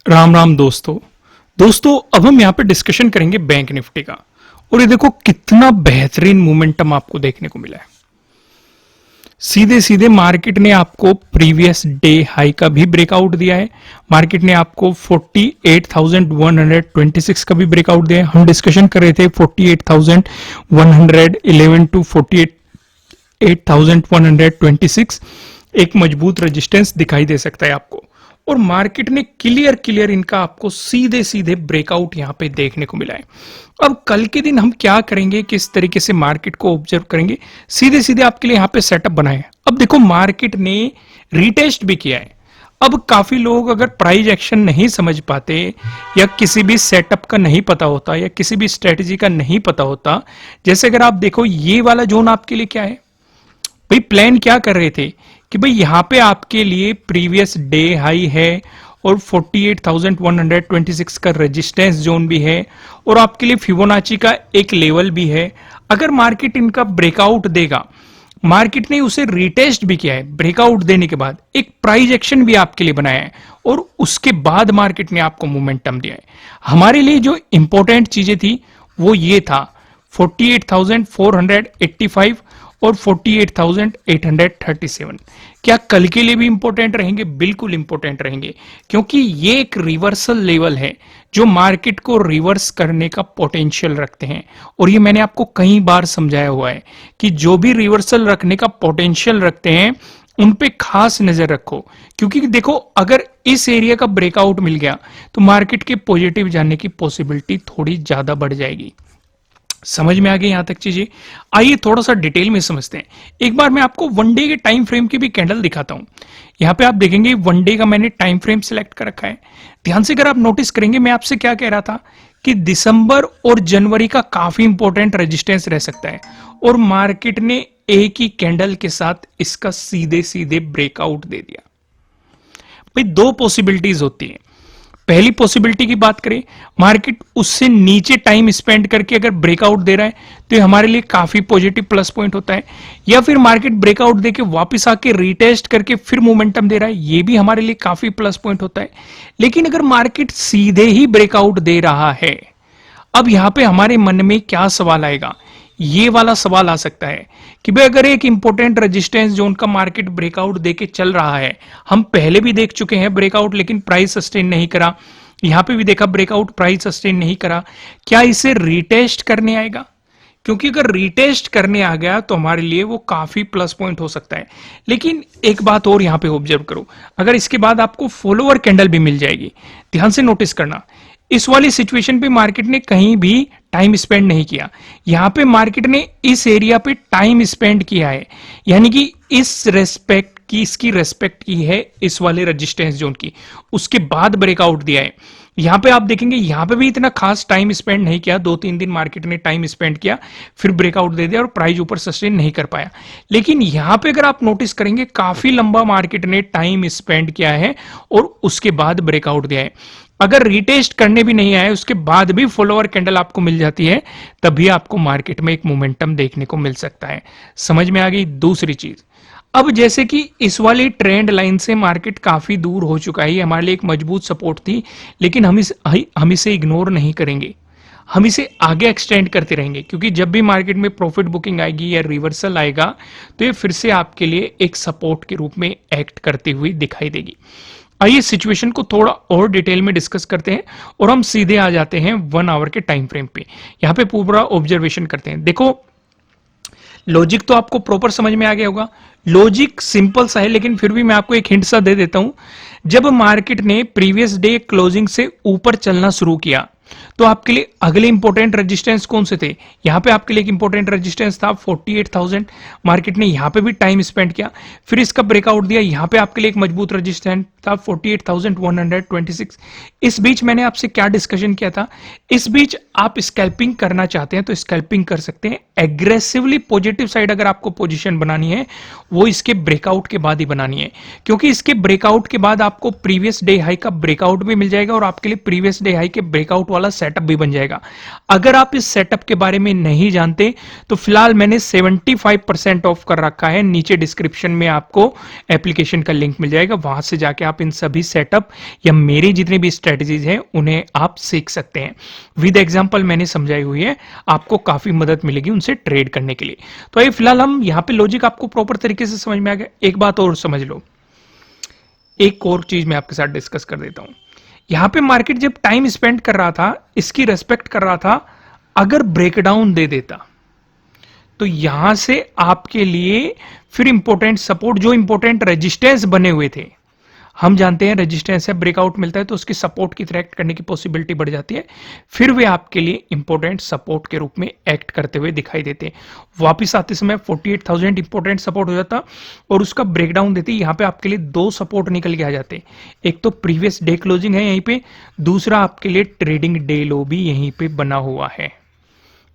राम राम दोस्तों अब हम यहाँ पे डिस्कशन करेंगे बैंक निफ्टी का। और ये देखो कितना बेहतरीन मोमेंटम आपको देखने को मिला है। सीधे सीधे मार्केट ने आपको प्रीवियस डे हाई का भी ब्रेकआउट दिया है। मार्केट ने आपको 48,126 का भी ब्रेकआउट दिया है। हम डिस्कशन कर रहे थे 48,111 टू 48,126 एक मजबूत रेजिस्टेंस दिखाई दे सकता है आपको। और मार्केट ने क्लियर इनका आपको सीधे सीधे ब्रेकआउट यहां पे देखने को मिला है। अब कल के दिन हम क्या करेंगे, किस तरीके से मार्केट को ऑब्जर्व करेंगे, सीधे सीधे आपके लिए यहां पे सेटअप बनाए हैं। अब देखो मार्केट ने रीटेस्ट भी किया है। अब काफी लोग अगर प्राइस एक्शन नहीं समझ पाते या किसी भी सेटअप का नहीं पता होता या किसी भी स्ट्रेटेजी का नहीं पता होता, जैसे अगर आप देखो ये वाला जोन आपके लिए क्या है भाई, प्लान क्या कर रहे थे कि भाई यहां पे आपके लिए प्रीवियस डे हाई है और 48,126 का रेजिस्टेंस जोन भी है और आपके लिए फिबोनाची का एक लेवल भी है। अगर मार्केट इनका ब्रेकआउट देगा, मार्केट ने उसे रिटेस्ट भी किया है, ब्रेकआउट देने के बाद एक प्राइस एक्शन भी आपके लिए बनाया है और उसके बाद मार्केट ने आपको मोमेंटम दिया है। हमारे लिए जो इंपॉर्टेंट चीजें थी वो ये था 48,485 और 48,837। क्या कल के लिए भी इंपॉर्टेंट रहेंगे? बिल्कुल इंपॉर्टेंट रहेंगे, क्योंकि ये एक रिवर्सल लेवल है जो मार्केट को रिवर्स करने का पोटेंशियल रखते हैं। और ये मैंने आपको कई बार समझाया हुआ है कि जो भी रिवर्सल रखने का पोटेंशियल रखते हैं उन पे खास नजर रखो, क्योंकि देखो अगर इस एरिया का ब्रेकआउट मिल गया तो मार्केट के पॉजिटिव जाने की पॉसिबिलिटी थोड़ी ज्यादा बढ़ जाएगी। समझ में आ गई यहां तक चीजें? आइए थोड़ा सा डिटेल में समझते हैं। एक बार मैं आपको वन डे के टाइम फ्रेम की भी कैंडल दिखाता हूं। यहां पे आप देखेंगे वन डे का मैंने टाइम फ्रेम सिलेक्ट कर रखा है। ध्यान से अगर आप नोटिस करेंगे, मैं आपसे क्या कह रहा था कि दिसंबर और जनवरी का काफी इंपॉर्टेंट रेजिस्टेंस रह सकता है और मार्केट ने एक ही कैंडल के साथ इसका सीधे सीधे ब्रेकआउट दे दिया। भाई दो पॉसिबिलिटीज होती है। पहली पॉसिबिलिटी की बात करें, मार्केट उससे नीचे टाइम स्पेंड करके अगर ब्रेकआउट दे रहा है तो ये हमारे लिए काफी पॉजिटिव प्लस पॉइंट होता है, या फिर मार्केट ब्रेकआउट देके वापस आके रीटेस्ट करके फिर मोमेंटम दे रहा है, ये भी हमारे लिए काफी प्लस पॉइंट होता है। लेकिन अगर मार्केट सीधे ही ब्रेकआउट दे रहा है, अब यहां पे हमारे मन में क्या सवाल आएगा, ये वाला सवाल आ सकता है कि भाई अगर एक इंपॉर्टेंट रेजिस्टेंस जोन का मार्केट ब्रेकआउट देके चल रहा है, हम पहले भी देख चुके हैं ब्रेकआउट लेकिन प्राइस सस्टेन नहीं करा, यहां पे भी देखा ब्रेकआउट प्राइस सस्टेन नहीं करा, क्या इसे रीटेस्ट करने आएगा? क्योंकि अगर रीटेस्ट करने आ गया तो हमारे लिए वो काफी प्लस पॉइंट हो सकता है। लेकिन एक बात और यहां पे ऑब्जर्व करो, अगर इसके बाद आपको फॉलोअर कैंडल भी मिल जाएगी, ध्यान से नोटिस करना, इस वाली सिचुएशन पे मार्केट ने कहीं भी टाइम स्पेंड नहीं किया। यहां पे मार्केट ने इस एरिया पे टाइम स्पेंड किया है, यानी कि इस रेस्पेक्ट की, इसकी रेस्पेक्ट की है इस वाले रेजिस्टेंस जोन की, उसके बाद ब्रेकआउट दिया है। यहां पे आप देखेंगे यहां पे भी इतना खास टाइम स्पेंड नहीं किया, 2-3 दिन मार्केट ने टाइम स्पेंड किया, फिर ब्रेकआउट दे दिया और प्राइस ऊपर सस्टेन नहीं कर पाया। लेकिन यहां पे अगर आप नोटिस करेंगे काफी लंबा मार्केट ने टाइम स्पेंड किया है और उसके बाद ब्रेकआउट दिया है। अगर रिटेस्ट करने भी नहीं आए, उसके बाद भी फॉलोअर कैंडल आपको मिल जाती है, तभी आपको मार्केट में एक मोमेंटम देखने को मिल सकता है। समझ में आ गई? दूसरी चीज, अब जैसे कि इस वाली ट्रेंड लाइन से मार्केट काफी दूर हो चुका है, ये हमारे लिए एक मजबूत सपोर्ट थी, लेकिन हम इसे इग्नोर नहीं करेंगे, हम इसे आगे एक्सटेंड करते रहेंगे, क्योंकि जब भी मार्केट में प्रॉफिट बुकिंग आएगी या रिवर्सल आएगा तो ये फिर से आपके लिए एक सपोर्ट के रूप में एक्ट करती हुई दिखाई देगी। आइए सिचुएशन को थोड़ा और डिटेल में डिस्कस करते हैं और हम सीधे आ जाते हैं 1 आवर के टाइम फ्रेम पे। यहां पे पूरा ऑब्जर्वेशन करते हैं। देखो लॉजिक तो आपको प्रॉपर समझ में आ गया होगा, लॉजिक सिंपल सा है, लेकिन फिर भी मैं आपको एक हिंट सा दे देता हूं। जब मार्केट ने प्रीवियस डे क्लोजिंग से ऊपर चलना शुरू किया तो आपके लिए अगले इंपॉर्टेंट रेजिस्टेंस कौन से थे? यहां पे आपके लिए एक इंपॉर्टेंट रेजिस्टेंस था 48,000। मार्केट ने यहां पे भी टाइम स्पेंड किया, फिर इसका ब्रेकआउट दिया, यहां पे आपके लिए एक मजबूत रेजिस्टेंस था 48,126। इस बीच मैंने आपसे क्या डिस्कशन किया था, इस बीच आप स्कैल्पिंग करना चाहते हैं तो स्कैल्पिंग कर सकते हैं। एग्रेसिवली पॉजिटिव साइड अगर आपको पोजीशन बनानी है वो इसके ब्रेकआउट के बाद ही बनानी है, क्योंकि इसके ब्रेकआउट के बाद आपको प्रीवियस डे हाई का ब्रेकआउट भी मिल जाएगा और आपके लिए प्रीवियस डे हाई के ब्रेकआउट वाला सेटअप भी बन जाएगा। अगर आप इस सेटअप के बारे में नहीं जानते तो फिलहाल मैंने 75% ऑफ कर रखा है, नीचे डिस्क्रिप्शन में आपको एप्लीकेशन का लिंक मिल जाएगा, वहां से जाके आप इन सभी सेटअप या मेरे जितने भी स्ट्रेटजीज हैं उन्हें आप सीख सकते हैं। विद एग्जांपल मैंने समझाई हुई है, आपको काफी मदद मिलेगी उनसे ट्रेड करने के लिए। तो ये फिलहाल हम यहाँ पे लॉजिक आपको प्रॉपर तरीके से समझ में आ गया। एक बात और समझ लो, एक और चीज मैं आपके साथ डिस्कस कर देता हूं। यहां पे मार्केट जब टाइम स्पेंड कर रहा था, इसकी रेस्पेक्ट कर रहा था, अगर ब्रेकडाउन दे देता तो यहां से आपके लिए फिर इंपॉर्टेंट सपोर्ट, जो इंपॉर्टेंट रेजिस्टेंस बने हुए थे, हम जानते हैं रेजिस्टेंस से ब्रेकआउट मिलता है तो उसकी सपोर्ट की तरह एक्ट करने की पॉसिबिलिटी बढ़ जाती है, फिर वे आपके लिए इंपॉर्टेंट सपोर्ट के रूप में एक्ट करते हुए दिखाई देते हैं। वापिस आते समय 48,000 इंपॉर्टेंट सपोर्ट हो जाता और उसका ब्रेकडाउन देते, यहां पे आपके लिए दो सपोर्ट निकल के आ जाते। एक तो प्रीवियस डे क्लोजिंग है यहीं पे, दूसरा आपके लिए ट्रेडिंग डे लो भी यहीं पे बना हुआ है।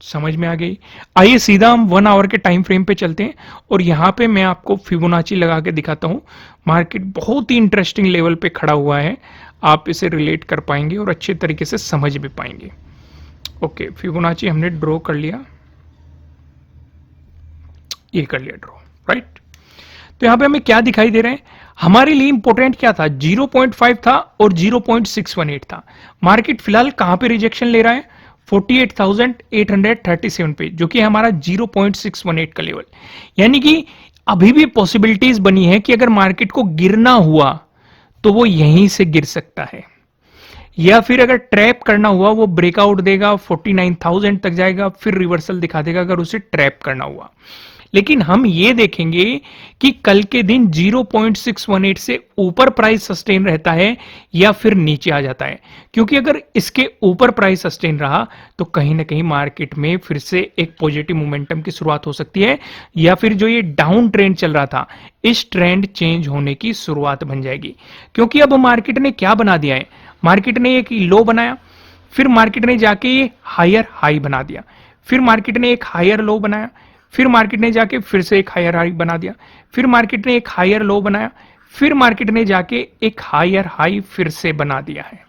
समझ में आ गई? आइए सीधा हम 1 आवर के टाइम फ्रेम पे चलते हैं और यहां पे मैं आपको फिबोनाची लगा के दिखाता हूं। मार्केट बहुत ही इंटरेस्टिंग लेवल पे खड़ा हुआ है, आप इसे रिलेट कर पाएंगे और अच्छे तरीके से समझ भी पाएंगे। ओके, फिबोनाची हमने ड्रॉ कर लिया, ये कर लिया ड्रॉ, राइट। तो यहां पे हमें क्या दिखाई दे रहे हैं, हमारे लिए इंपॉर्टेंट क्या था, 0.5 था और 0.618 था। मार्केट फिलहाल कहां पे रिजेक्शन ले रहा है, 48,837 पे, जो कि हमारा 0.618 का लेवल। यानी कि अभी भी पॉसिबिलिटीज बनी है कि अगर मार्केट को गिरना हुआ तो वो यहीं से गिर सकता है, या फिर अगर ट्रैप करना हुआ वो ब्रेकआउट देगा, 49,000 तक जाएगा, फिर रिवर्सल दिखा देगा अगर उसे ट्रैप करना हुआ। लेकिन हम ये देखेंगे कि कल के दिन 0.618 से ऊपर प्राइस सस्टेन रहता है या फिर नीचे आ जाता है, क्योंकि अगर इसके ऊपर प्राइस सस्टेन रहा तो कहीं ना कहीं मार्केट में फिर से एक पॉजिटिव मोमेंटम की शुरुआत हो सकती है, या फिर जो ये डाउन ट्रेंड चल रहा था इस ट्रेंड चेंज होने की शुरुआत बन जाएगी। क्योंकि अब मार्केट ने क्या बना दिया है, मार्केट ने एक लो बनाया, फिर मार्केट ने जाके ये हायर हाई बना दिया, फिर मार्केट ने एक हायर लो बनाया, फिर मार्केट ने जाके फिर से एक हायर हाई बना दिया, फिर मार्केट ने एक हायर लो बनाया, फिर मार्केट ने जाके एक हायर हाई फिर से बना दिया है।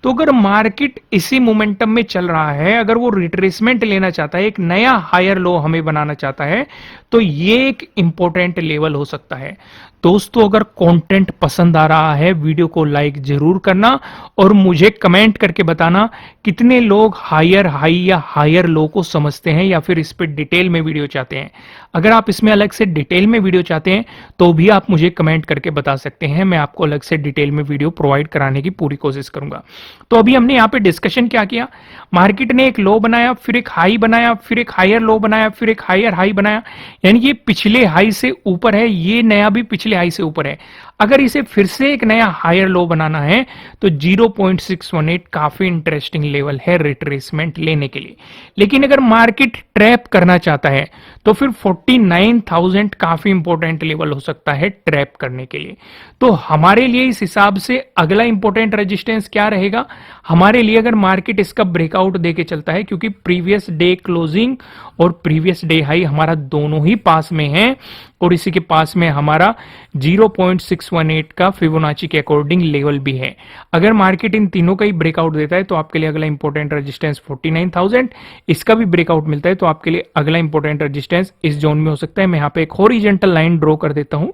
तो अगर मार्केट इसी मोमेंटम में चल रहा है, अगर वो रिट्रेसमेंट लेना चाहता है, एक नया हायर लो हमें बनाना चाहता है, तो ये एक इंपॉर्टेंट लेवल हो सकता है। दोस्तों, अगर कंटेंट पसंद आ रहा है वीडियो को लाइक जरूर करना और मुझे कमेंट करके बताना कितने लोग हायर हाई या हायर लो को समझते हैं या फिर इस पे डिटेल में वीडियो चाहते हैं। अगर आप इसमें अलग से डिटेल में वीडियो चाहते हैं तो भी आप मुझे कमेंट करके बता सकते हैं, मैं आपको अलग से डिटेल में वीडियो प्रोवाइड कराने की पूरी कोशिश करूंगा। तो अभी हमने यहाँ पे डिस्कशन क्या किया, मार्केट ने एक लो बनाया, फिर एक हाई बनाया, फिर एक हायर लो बनाया, फिर एक हायर हाई बनाया, यानी कि पिछले हाई से ऊपर है, ये नया भी पिछले हाई से ऊपर है। अगर इसे फिर से एक नया हायर लो बनाना है तो 0.618 काफी इंटरेस्टिंग लेवल है रिट्रेसमेंट लेने के लिए। लेकिन अगर मार्केट ट्रैप करना चाहता है तो फिर 49,000 काफी इंपॉर्टेंट लेवल हो सकता है ट्रैप करने के लिए। तो हमारे लिए इस हिसाब से अगला इंपॉर्टेंट रेजिस्टेंस क्या रहेगा हमारे लिए, अगर मार्केट इसका ब्रेकआउट देके चलता है, क्योंकि प्रीवियस डे क्लोजिंग और प्रीवियस डे हाई हमारा दोनों ही पास में है और इसी के पास में हमारा 0.618 का फिबोनाची के अकॉर्डिंग लेवल भी है। अगर मार्केट इन तीनों का ही ब्रेकआउट देता है तो आपके लिए अगला इंपॉर्टेंट रेजिस्टेंस 49,000, इसका भी ब्रेकआउट मिलता है तो आपके लिए अगला इंपॉर्टेंट रेजिस्टेंस इस जोन में हो सकता है। मैं यहाँ पे एक हॉरिजॉन्टल लाइन ड्रॉ कर देता हूं,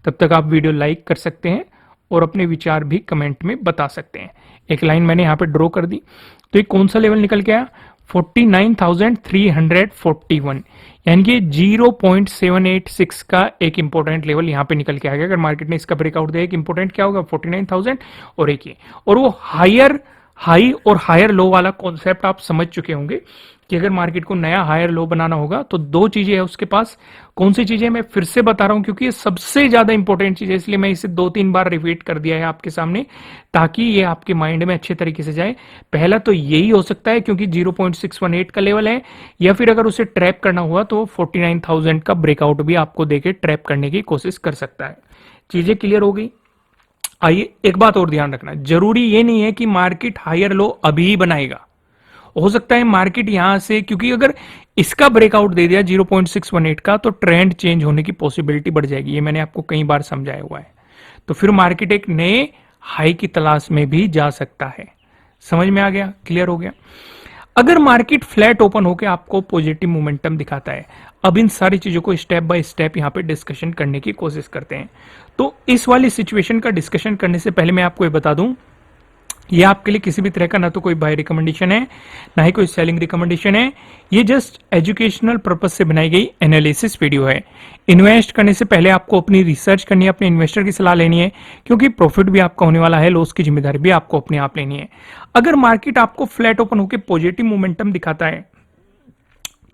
तब तक आप वीडियो लाइक कर सकते हैं और अपने विचार भी कमेंट में बता सकते हैं। एक लाइन मैंने यहाँ पे ड्रॉ कर दी, तो ये कौन सा लेवल निकल के आया, 49,341, यानी कि 0.786 का एक इंपॉर्टेंट लेवल यहां पे निकल के आ गया। अगर मार्केट ने इसका ब्रेकआउट दिया, एक इंपॉर्टेंट क्या होगा 49,000 और एक ये, और वो हायर हाई और हायर लो वाला कॉन्सेप्ट आप समझ चुके होंगे कि अगर मार्केट को नया हायर लो बनाना होगा तो दो चीजें है उसके पास। कौन सी चीजें, मैं फिर से बता रहा हूं क्योंकि ये सबसे ज्यादा इंपॉर्टेंट चीज है, इसलिए मैं इसे 2-3 बार रिपीट कर दिया है आपके सामने ताकि ये आपके माइंड में अच्छे तरीके से जाए। पहला तो यही हो सकता है क्योंकि 0.618 का लेवल है, या फिर अगर उसे ट्रैप करना हुआ तो 49,000 का ब्रेकआउट भी आपको देके ट्रैप करने की कोशिश कर सकता है। चीजें क्लियर हो गई। आइए एक बात और ध्यान रखना, जरूरी ये नहीं है कि मार्केट हायर लो अभी ही बनाएगा, हो सकता है मार्केट यहां से, क्योंकि अगर इसका ब्रेकआउट दे दिया 0.618 का तो ट्रेंड चेंज होने की पॉसिबिलिटी बढ़ जाएगी, ये मैंने आपको कई बार समझाया हुआ है। तो फिर मार्केट एक नए हाई की तलाश में भी जा सकता है। समझ में आ गया, क्लियर हो गया। अगर मार्केट फ्लैट ओपन होकर आपको पॉजिटिव मोमेंटम दिखाता है, अब इन सारी चीजों को स्टेप बाय स्टेप यहाँ पे डिस्कशन करने की कोशिश करते हैं। तो इस वाली सिचुएशन का डिस्कशन करने से पहले मैं आपको ये बता दूं, ये आपके लिए किसी भी तरह का ना तो कोई बाय रिकमेंडेशन है, ना ही कोई सेलिंग रिकमेंडेशन है। ये जस्ट एजुकेशनल पर्पज से बनाई गई एनालिसिस वीडियो है। इन्वेस्ट करने से पहले आपको अपनी रिसर्च करनी है, अपने इन्वेस्टर की सलाह लेनी है, क्योंकि प्रॉफिट भी आपका होने वाला है, लॉस की जिम्मेदारी भी आपको अपने आप लेनी है। अगर मार्केट आपको फ्लैट ओपन होकर पॉजिटिव मोमेंटम दिखाता है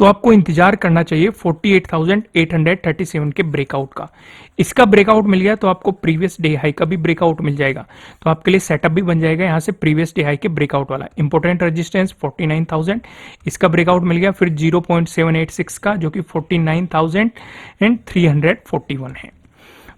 तो आपको इंतजार करना चाहिए 48,837 के ब्रेकआउट का। इसका ब्रेकआउट मिल गया तो आपको प्रीवियस डे हाई का भी ब्रेकआउट मिल जाएगा, तो आपके लिए सेटअप भी बन जाएगा यहां से प्रीवियस डे हाई के ब्रेकआउट वाला। इंपॉर्टेंट रेजिस्टेंस 49,000, इसका ब्रेकआउट मिल गया। फिर 0.786 का जो कि 49,341 है।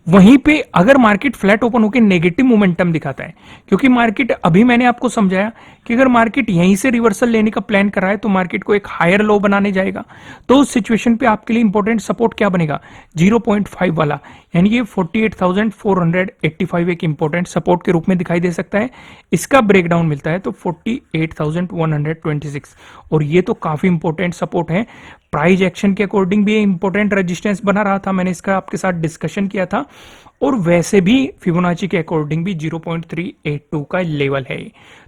वहीं पे अगर मार्केट फ्लैट ओपन होकर नेगेटिव मोमेंटम दिखाता है, क्योंकि मार्केट अभी मैंने आपको समझाया कि अगर मार्केट यहीं से रिवर्सल लेने का प्लान कर रहा है तो मार्केट को एक हायर लो बनाने जाएगा। तो उस सिचुएशन पे आपके लिए इंपॉर्टेंट सपोर्ट क्या बनेगा, 0.5 वाला, यानी ये 48,485 एक इंपॉर्टेंट सपोर्ट के रूप में दिखाई दे सकता है। इसका ब्रेकडाउन मिलता है तो 48,126, और ये तो काफी इंपॉर्टेंट सपोर्ट है। प्राइस एक्शन के अकॉर्डिंग भी इंपॉर्टेंट रेजिस्टेंस बना रहा था, मैंने इसका आपके साथ डिस्कशन किया था। और वैसे भी फिबोनाची के अकॉर्डिंग भी 0.382 का लेवल है।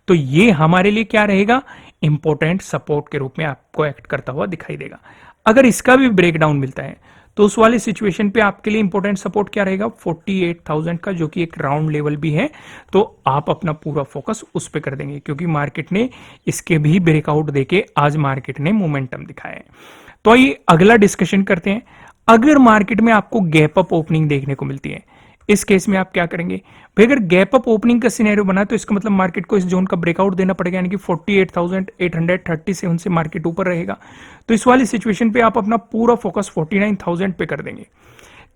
तो ये हमारे लिए क्या रहेगा, इंपॉर्टेंट सपोर्ट के रूप में आपको एक्ट करता हुआ दिखाई देगा। अगर इसका भी ब्रेकडाउन मिलता है तो उस वाली सिचुएशन पे आपके लिए इंपॉर्टेंट सपोर्ट क्या रहेगा, 48,000 का, जो कि एक राउंड लेवल भी है। तो आप अपना पूरा फोकस उस पर कर देंगे, क्योंकि मार्केट ने इसके भी ब्रेकआउट देके आज मार्केट ने मोमेंटम दिखाया है। तो आइए अगला डिस्कशन करते हैं। अगर मार्केट में आपको गैप अप ओपनिंग देखने को मिलती है, इस केस में आप क्या करेंगे भाई? अगर गैप अप ओपनिंग का सिनेरियो बना तो इसका मतलब मार्केट को इस जोन का ब्रेकआउट देना पड़ेगा, यानी कि 48,837 से मार्केट ऊपर रहेगा। तो इस वाली सिचुएशन पे आप अपना पूरा फोकस 49,000 पे कर देंगे।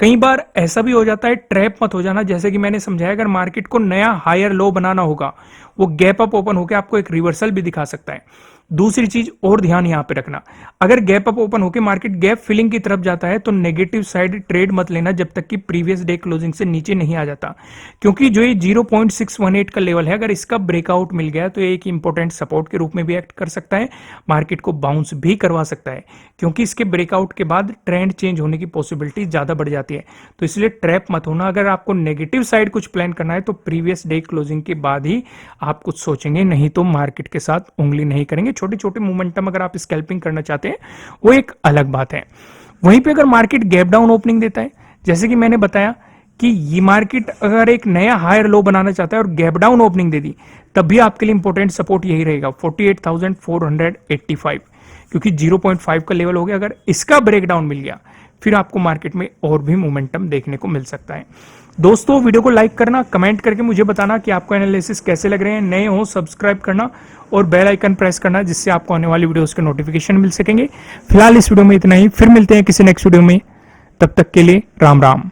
कई बार ऐसा भी हो जाता है, ट्रैप मत हो जाना, जैसे कि मैंने समझाया, अगर मार्केट को नया हायर लो बनाना होगा, वो गैप अप ओपन होकर आपको एक रिवर्सल भी दिखा सकता है। दूसरी चीज और ध्यान यहां पे रखना, अगर गैप अप ओपन होकर मार्केट गैप फिलिंग की तरफ जाता है तो नेगेटिव साइड ट्रेड मत लेना जब तक कि प्रीवियस डे क्लोजिंग से नीचे नहीं आ जाता, क्योंकि जो ये 0.618 का लेवल है, अगर इसका ब्रेकआउट मिल गया तो एक इंपॉर्टेंट सपोर्ट के रूप में भी एक्ट कर सकता है, मार्केट को बाउंस भी करवा सकता है, क्योंकि इसके ब्रेकआउट के बाद ट्रेंड चेंज होने की पॉसिबिलिटी ज्यादा बढ़ जाती है। तो इसलिए ट्रैप मत होना। अगर आपको नेगेटिव साइड कुछ प्लान करना है तो प्रीवियस डे क्लोजिंग के बाद ही आप कुछ सोचेंगे, नहीं तो मार्केट के साथ उंगली नहीं करेंगे। छोटे छोटे मोमेंटम अगर आप स्कैल्पिंग करना चाहते हैं वो एक अलग बात है। वहीं पे अगर मार्केट गैप डाउन ओपनिंग देता है, जैसे कि मैंने बताया कि ये मार्केट अगर एक नया हायर लो बनाना चाहता है और गैप डाउन ओपनिंग दे दी, तब भी आपके लिए इंपॉर्टेंट सपोर्ट यही रहेगा 48,485, क्योंकि 0.5 का लेवल हो गया। अगर इसका ब्रेकडाउन मिल गया फिर आपको मार्केट में और भी मोमेंटम देखने को मिल सकता है। दोस्तों, वीडियो को लाइक करना, कमेंट करके मुझे बताना कि आपको एनालिसिस कैसे लग रहे हैं। नए हो सब्सक्राइब करना और बेल आइकन प्रेस करना, जिससे आपको आने वाली वीडियोस के नोटिफिकेशन मिल सकेंगे। फिलहाल इस वीडियो में इतना ही, फिर मिलते हैं किसी नेक्स्ट वीडियो में। तब तक के लिए राम राम।